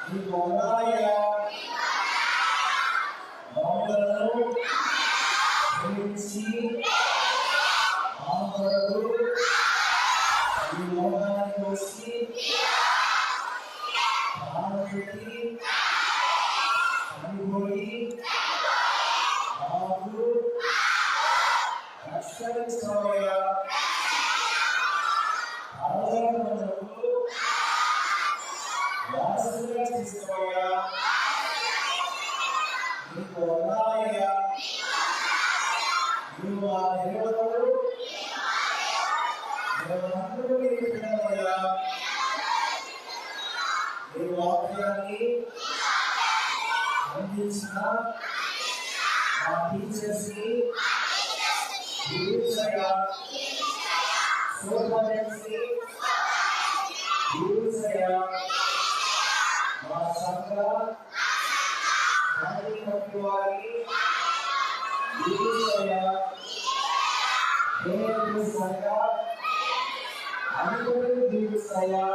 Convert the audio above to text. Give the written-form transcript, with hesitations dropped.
నీకు వందనాలయ్యా. మమ్మలను ప్రేమించి మా కొరకు ఈ లోకానికి వచ్చి ప్రాణం పెట్టి చనిపోయి మాకు రక్షణ ఇస్తావయ్యా. ఆదరణకు వారసులుగా చేస్తావయ్యా. నీకు వందనాలయ్యా. నువ్వు ఆ దేవతలు అందరూ పిల్లలయ్యా. నీ వాక్యాన్ని అందించిన మా టీచర్స్ ని మా సంఘ వారి సంఘ అందరూ దీవిస్తాయా.